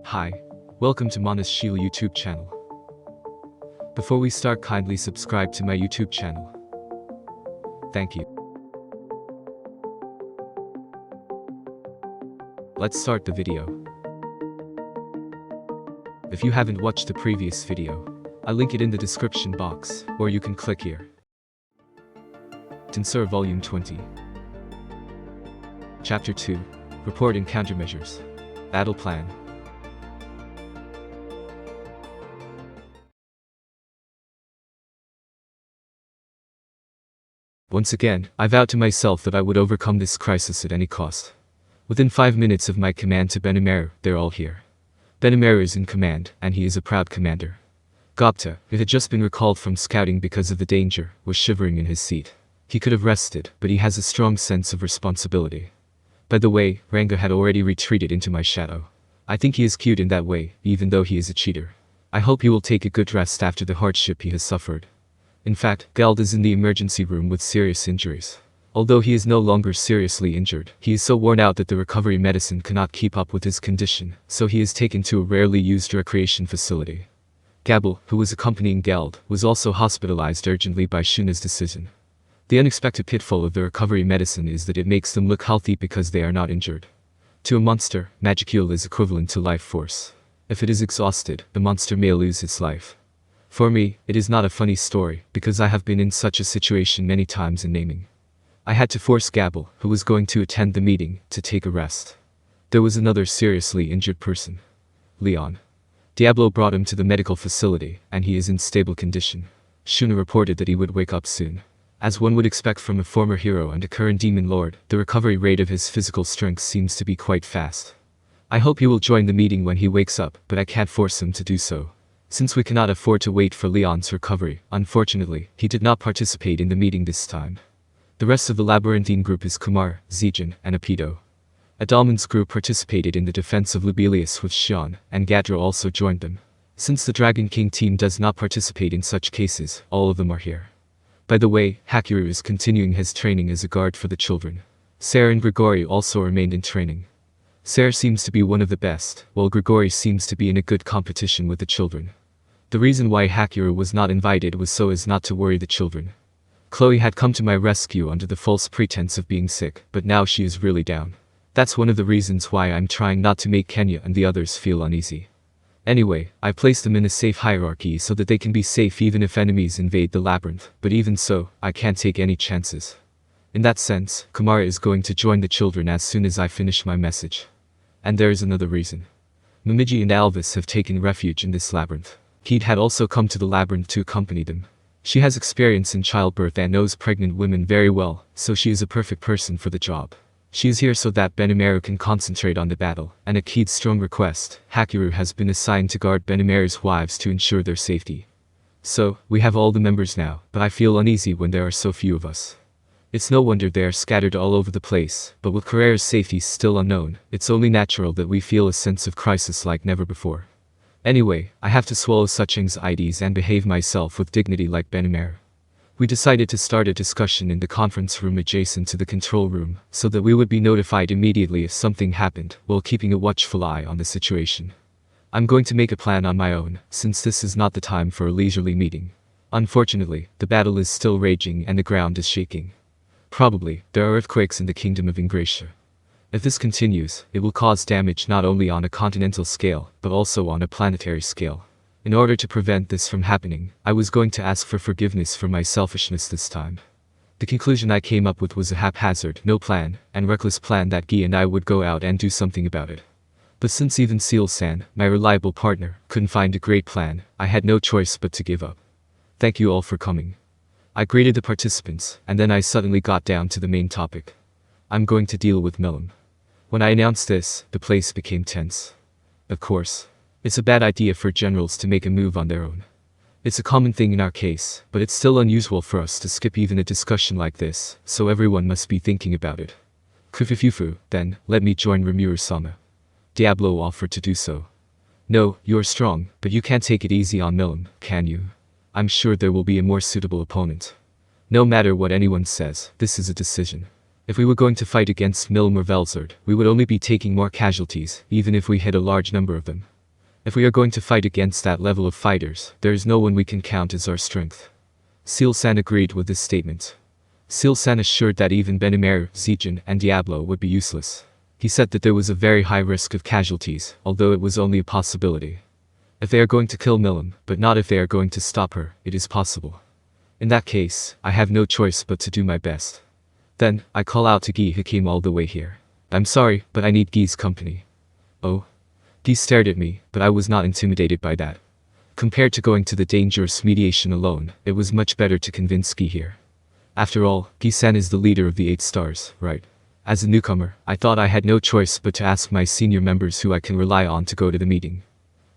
Hi, welcome to Manas Shil YouTube channel. Before we start, kindly subscribe to my YouTube channel. Thank you. Let's start the video. If you haven't watched the previous video, I'll link it in the description box, or you can click here. Tensura Volume 20. Chapter 2. Report and Countermeasures. Battle Plan. Once again, I vowed to myself that I would overcome this crisis at any cost. Within 5 minutes of my command to Benimaru, they're all here. Benimaru is in command, and he is a proud commander. Gupta, who had just been recalled from scouting because of the danger, was shivering in his seat. He could have rested, but he has a strong sense of responsibility. By the way, Ranga had already retreated into my shadow. I think he is cute in that way, even though he is a cheater. I hope he will take a good rest after the hardship he has suffered. In fact, Gald is in the emergency room with serious injuries. Although he is no longer seriously injured, he is so worn out that the recovery medicine cannot keep up with his condition, so he is taken to a rarely used recreation facility. Gabel, who was accompanying Gald, was also hospitalized urgently by Shuna's decision. The unexpected pitfall of the recovery medicine is that it makes them look healthy because they are not injured. To a monster, Magicule is equivalent to life force. If it is exhausted, the monster may lose its life. For me, it is not a funny story, because I have been in such a situation many times in naming. I had to force Gabel, who was going to attend the meeting, to take a rest. There was another seriously injured person. Leon. Diablo brought him to the medical facility, and he is in stable condition. Shuna reported that he would wake up soon. As one would expect from a former hero and a current demon lord, the recovery rate of his physical strength seems to be quite fast. I hope he will join the meeting when he wakes up, but I can't force him to do so. Since we cannot afford to wait for Leon's recovery, unfortunately, he did not participate in the meeting this time. The rest of the labyrinthine group is Kumar, Zijin, and Apido. Adalman's group participated in the defense of Lubelius with Xian, and Gadra also joined them. Since the Dragon King team does not participate in such cases, all of them are here. By the way, Hakiru is continuing his training as a guard for the children. Sarah and Grigori also remained in training. Sarah seems to be one of the best, while Grigori seems to be in a good competition with the children. The reason why Hakiru was not invited was so as not to worry the children. Chloe had come to my rescue under the false pretense of being sick, but now she is really down. That's one of the reasons why I'm trying not to make Kenya and the others feel uneasy. Anyway, I placed them in a safe hierarchy so that they can be safe even if enemies invade the labyrinth, but even so, I can't take any chances. In that sense, Kumara is going to join the children as soon as I finish my message. And there is another reason. Momiji and Alvis have taken refuge in this labyrinth. Keat had also come to the labyrinth to accompany them. She has experience in childbirth and knows pregnant women very well, so she is a perfect person for the job. She is here so that Benimaru can concentrate on the battle, and at Keat's strong request, Hakiru has been assigned to guard Benimaru's wives to ensure their safety. So, we have all the members now, but I feel uneasy when there are so few of us. It's no wonder they are scattered all over the place, but with Carrera's safety still unknown, it's only natural that we feel a sense of crisis like never before. Anyway, I have to swallow such anxieties and behave myself with dignity like Benimaru. We decided to start a discussion in the conference room adjacent to the control room, so that we would be notified immediately if something happened, while keeping a watchful eye on the situation. I'm going to make a plan on my own, since this is not the time for a leisurely meeting. Unfortunately, the battle is still raging and the ground is shaking. Probably, there are earthquakes in the kingdom of Ingratia. If this continues, it will cause damage not only on a continental scale, but also on a planetary scale. In order to prevent this from happening, I was going to ask for forgiveness for my selfishness this time. The conclusion I came up with was a haphazard, no plan, and reckless plan that Guy and I would go out and do something about it. But since even Seal-san, my reliable partner, couldn't find a great plan, I had no choice but to give up. Thank you all for coming. I greeted the participants, and then I suddenly got down to the main topic. I'm going to deal with Milim. When I announced this, the place became tense. Of course, it's a bad idea for generals to make a move on their own. It's a common thing in our case, but it's still unusual for us to skip even a discussion like this, so everyone must be thinking about it. Kufufufu, then, let me join Rimuru-sama. Diablo offered to do so. No, you're strong, but you can't take it easy on Milim, can you? I'm sure there will be a more suitable opponent. No matter what anyone says, this is a decision. If we were going to fight against Milm or Velzard, we would only be taking more casualties, even if we hit a large number of them. If we are going to fight against that level of fighters, there is no one we can count as our strength. Seal-san agreed with this statement. Seal-san assured that even Benimaru, Zijin, and Diablo would be useless. He said that there was a very high risk of casualties, although it was only a possibility. If they are going to kill Milm, but not if they are going to stop her, it is possible. In that case, I have no choice but to do my best. Then, I call out to Guy who came all the way here. I'm sorry, but I need Guy's company. Oh? Guy stared at me, but I was not intimidated by that. Compared to going to the dangerous mediation alone, it was much better to convince Guy here. After all, Guy-san is the leader of the 8 stars, right? As a newcomer, I thought I had no choice but to ask my senior members who I can rely on to go to the meeting.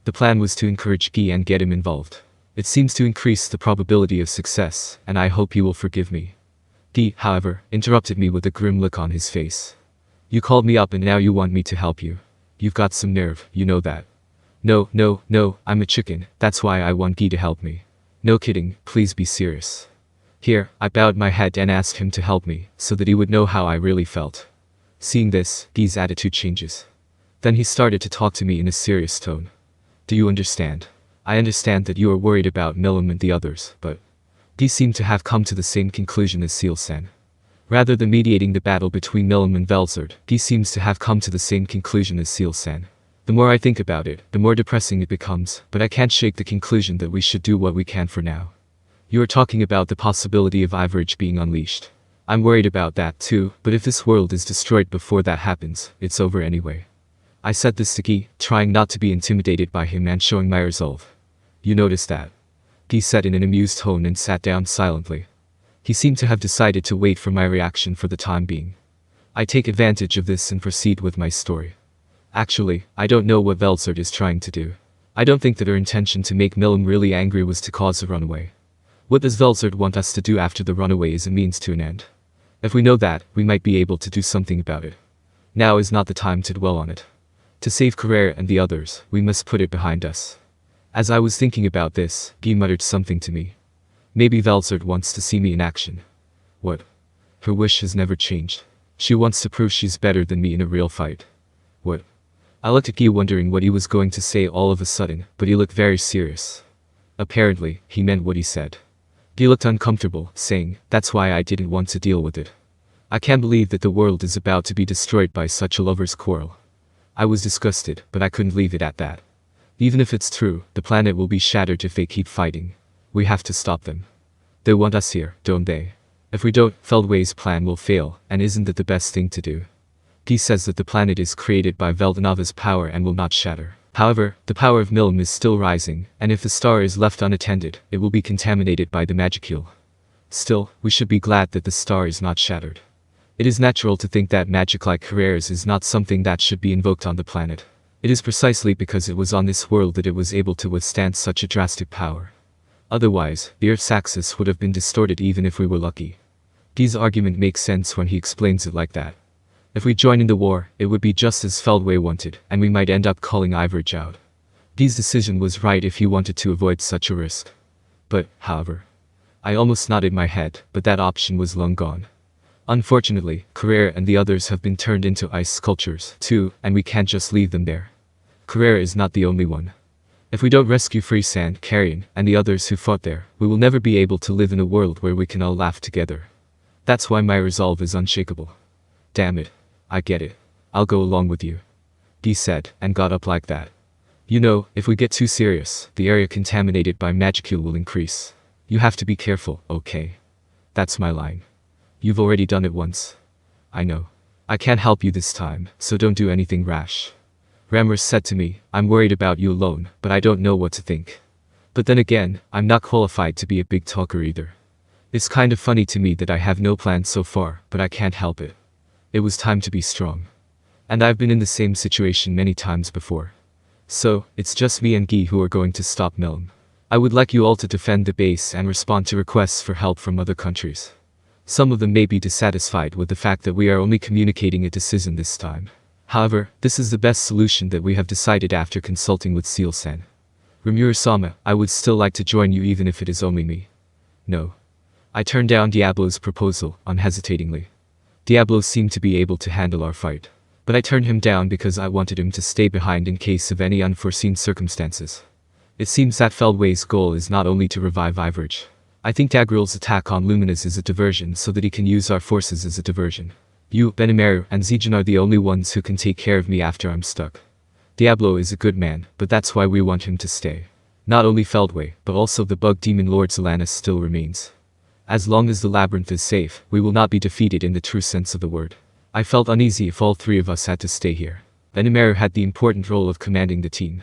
The plan was to encourage Guy and get him involved. It seems to increase the probability of success, and I hope he will forgive me. Guy, however, interrupted me with a grim look on his face. You called me up and now you want me to help you. You've got some nerve, you know that. No, I'm a chicken, that's why I want Guy to help me. No kidding, please be serious. Here, I bowed my head and asked him to help me, so that he would know how I really felt. Seeing this, Guy's attitude changes. Then he started to talk to me in a serious tone. Do you understand? I understand that you are worried about Milm and the others, but... Guy seemed to have come to the same conclusion as Seal-san. Rather than mediating the battle between Milm and Velzard, Guy seems to have come to the same conclusion as Seal-san. The more I think about it, the more depressing it becomes, but I can't shake the conclusion that we should do what we can for now. You are talking about the possibility of Ivorage being unleashed. I'm worried about that too, but if this world is destroyed before that happens, it's over anyway. I said this to Guy, trying not to be intimidated by him and showing my resolve. You noticed that? Guy said in an amused tone and sat down silently. He seemed to have decided to wait for my reaction for the time being. I take advantage of this and proceed with my story. Actually, I don't know what Velzard is trying to do. I don't think that her intention to make Milm really angry was to cause a runaway. What does Velzard want us to do after the runaway is a means to an end? If we know that, we might be able to do something about it. Now is not the time to dwell on it. To save Carrera and the others, we must put it behind us. As I was thinking about this, Guy muttered something to me. Maybe Velzard wants to see me in action. What? Her wish has never changed. She wants to prove she's better than me in a real fight. What? I looked at Guy wondering what he was going to say all of a sudden, but he looked very serious. Apparently, he meant what he said. Guy looked uncomfortable, saying, that's why I didn't want to deal with it. I can't believe that the world is about to be destroyed by such a lover's quarrel. I was disgusted, but I couldn't leave it at that. Even if it's true, the planet will be shattered if they keep fighting. We have to stop them. They want us here, don't they? If we don't, Feldway's plan will fail, and isn't that the best thing to do? Guy says that the planet is created by Veldanava's power and will not shatter. However, the power of Milm is still rising, and if the star is left unattended, it will be contaminated by the Magicule. Still, we should be glad that the star is not shattered. It is natural to think that magic like Carrera's is not something that should be invoked on the planet. It is precisely because it was on this world that it was able to withstand such a drastic power. Otherwise, the Earth's axis would have been distorted even if we were lucky. Guy's argument makes sense when he explains it like that. If we join in the war, it would be just as Feldway wanted, and we might end up calling Ivorage out. Guy's decision was right if he wanted to avoid such a risk. But, however, I almost nodded my head, but that option was long gone. Unfortunately, Carrera and the others have been turned into ice sculptures, too, and we can't just leave them there. Carrera is not the only one. If we don't rescue Freesand, Carrion, and the others who fought there, we will never be able to live in a world where we can all laugh together. That's why my resolve is unshakable. Damn it. I get it. I'll go along with you. Guy said, and got up like that. You know, if we get too serious, the area contaminated by Magicule will increase. You have to be careful, okay? That's my line. You've already done it once. I know. I can't help you this time, so don't do anything rash. Ramrus said to me, I'm worried about you alone, but I don't know what to think. But then again, I'm not qualified to be a big talker either. It's kind of funny to me that I have no plan so far, but I can't help it. It was time to be strong. And I've been in the same situation many times before. So, it's just me and Guy who are going to stop Milm. I would like you all to defend the base and respond to requests for help from other countries. Some of them may be dissatisfied with the fact that we are only communicating a decision this time. However, this is the best solution that we have decided after consulting with Seal-san. Rimuru-sama, I would still like to join you even if it is only me. No. I turned down Diablo's proposal, unhesitatingly. Diablo seemed to be able to handle our fight. But I turned him down because I wanted him to stay behind in case of any unforeseen circumstances. It seems that Feldway's goal is not only to revive Iverge. I think Dagril's attack on Luminous is a diversion so that he can use our forces as a diversion. You, Benimaru, and Zijin are the only ones who can take care of me after I'm stuck. Diablo is a good man, but that's why we want him to stay. Not only Feldway, but also the bug demon Lord Zolanis still remains. As long as the labyrinth is safe, we will not be defeated in the true sense of the word. I felt uneasy if all three of us had to stay here. Benimaru had the important role of commanding the team.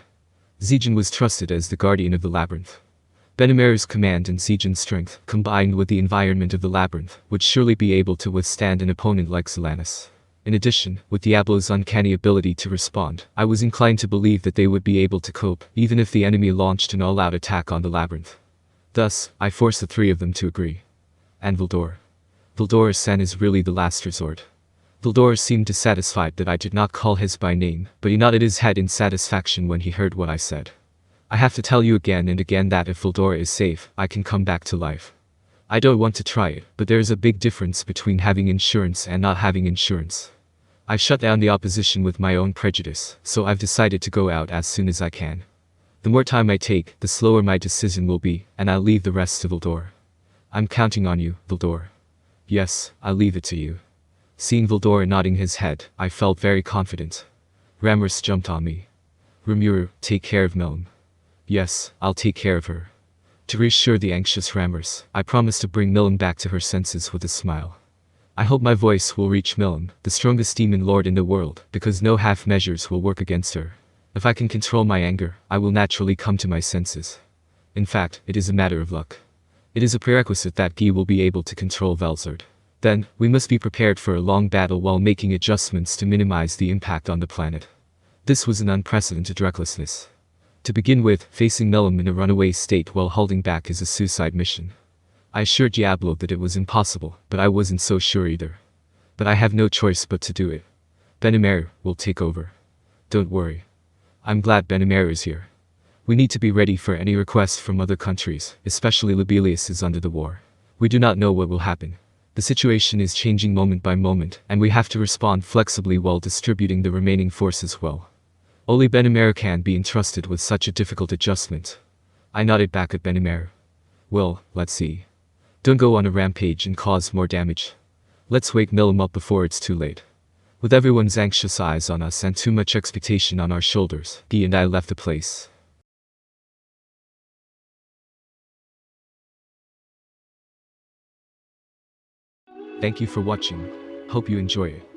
Zijin was trusted as the guardian of the labyrinth. Benimaru's command and Zijin's strength, combined with the environment of the labyrinth, would surely be able to withstand an opponent like Zolanis. In addition, with Diablo's uncanny ability to respond, I was inclined to believe that they would be able to cope, even if the enemy launched an all-out attack on the labyrinth. Thus, I forced the three of them to agree. And Vildor. Vildor-san is really the last resort. Vildor seemed dissatisfied that I did not call his by name, but he nodded his head in satisfaction when he heard what I said. I have to tell you again and again that if Vildor is safe, I can come back to life. I don't want to try it, but there is a big difference between having insurance and not having insurance. I've shut down the opposition with my own prejudice, so I've decided to go out as soon as I can. The more time I take, the slower my decision will be, and I'll leave the rest to Vildor. I'm counting on you, Vildor. Yes, I'll leave it to you. Seeing Vildor nodding his head, I felt very confident. Ramrus jumped on me. Rimuru, take care of Milm. Yes, I'll take care of her. To reassure the anxious Ramrus, I promised to bring Milm back to her senses with a smile. I hope my voice will reach Milm, the strongest demon lord in the world, because no half measures will work against her. If I can control my anger, I will naturally come to my senses. In fact, it is a matter of luck. It is a prerequisite that Guy will be able to control Velzard. Then, we must be prepared for a long battle while making adjustments to minimize the impact on the planet. This was an unprecedented recklessness. To begin with, facing Milm in a runaway state while holding back is a suicide mission. I assured Diablo that it was impossible, but I wasn't so sure either. But I have no choice but to do it. Benimaru will take over. Don't worry. I'm glad Benimaru is here. We need to be ready for any requests from other countries, especially Libelius is under the war. We do not know what will happen. The situation is changing moment by moment, and we have to respond flexibly while distributing the remaining forces well. Only Benimaru can be entrusted with such a difficult adjustment. I nodded back at Benimaru. Well, let's see. Don't go on a rampage and cause more damage. Let's wake Milm up before it's too late. With everyone's anxious eyes on us and too much expectation on our shoulders, Guy and I left the place. Thank you for watching. Hope you enjoy it.